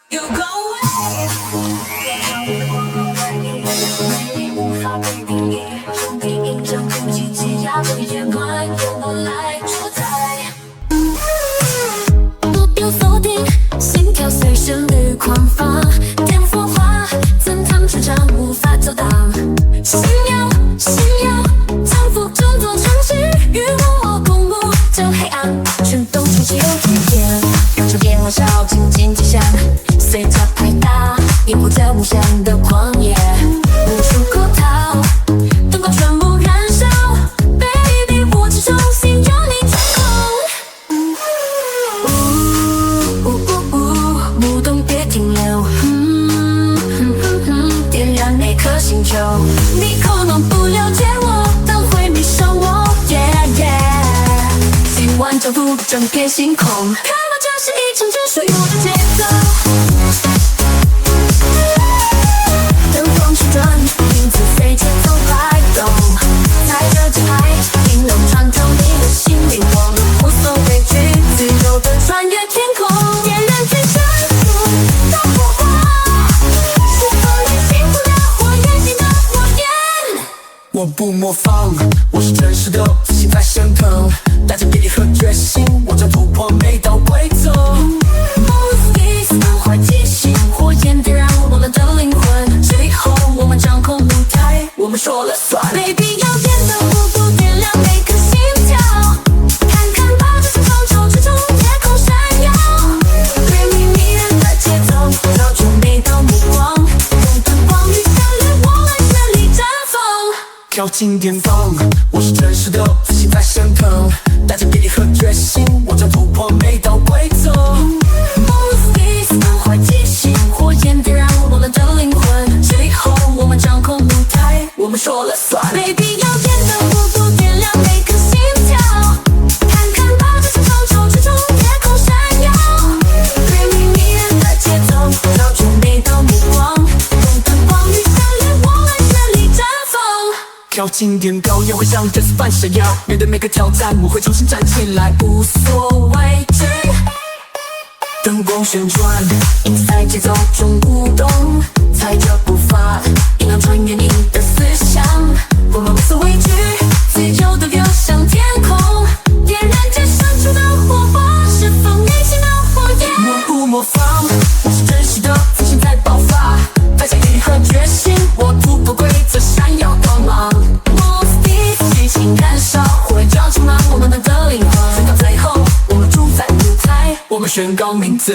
You go away， 美丽无法被定义，注定印证不积极，压对月关，由我来主宰。目标锁定，心跳随旋律狂放，点火花，怎趟成长无法阻挡。星耀，星耀，降服众多城市，与我共舞这黑暗，全都重启有体验，让这变化烧尽尽极限。随着拍打，引火这无限的狂野，无处可逃，灯光全部燃烧 ，Baby， 我只重新由你掌控。舞动别停留，点燃那颗星球，你可能不了解我，但会迷上我 ，Yeah， 今晚征服整片星空，看吧，这是一场只属于我的节奏。灯光旋转，影子随节奏摆动，踩着节拍，音能穿透你的心灵，我无所畏惧，自由地穿越天空，点燃最深处的火花，释放你幸福的火焰，你的火焰。我不模仿，我是真实的，自信在升腾，带着毅力和决心，我将突破每道规则。不坏记性，火焰点燃我们的灵魂，最后我们掌控舞台，我们说了算。Baby， 要变得无不点亮每颗心跳，看看吧，这场潮之中夜空闪耀，对你迷人的节奏，绕出每道目光，用灯光与旋律，我们全力绽放，靠近巅峰，我是真实的，自信在升腾，带着毅力和决心，我将突破每道规则。不坏记性，火焰点燃我们的灵魂，最后我们掌控舞台，我们说了算。Baby， 要变得无不点亮每颗心跳，看看吧，这场潮之中夜空闪耀，对你迷人的节奏，绕出每道目光，用灯光与旋律，我们全力绽放。靠近巅高，也会像这次般闪耀，面对每个挑战，我会重新站起来，无所畏惧。灯光旋转，影子在节奏中舞动，踩着步伐，音量穿越你的思想，我们无所畏惧，自由地流向天空，点燃最深处的火花，释放内心的火焰。我不模仿，我是真实的，自信在爆发，带着毅力和决心，我突破规则，闪耀光芒。Move this， 激情燃烧，火焰照充满我们的灵魂，直到最后，我们主宰舞台，我们宣告名字。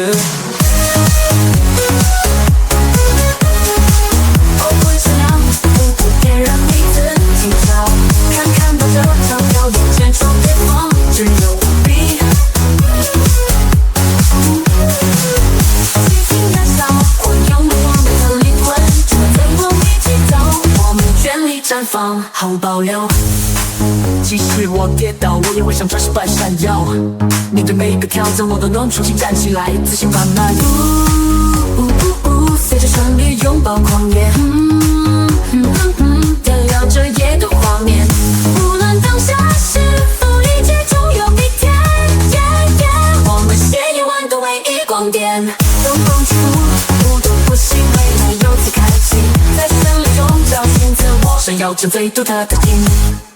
哦，会闪亮，无不点燃你的紧张，看看吧，这场表演千疮百孔，炙热无比。激情燃烧，火用我们的灵魂，只能跟我一起走，我们全力绽放，毫无保留。即使我跌倒，我也会像钻石般闪耀。面对每一个挑战，我都能重新站起来，自信满满。随着旋律拥抱狂野，点亮这夜的画面。无论当下是否理解，终有一天，我们写夜晚的唯一光点。灯光起伏，不得不信，未来由此开启，在旋律中找寻自我，闪耀着最独特的音。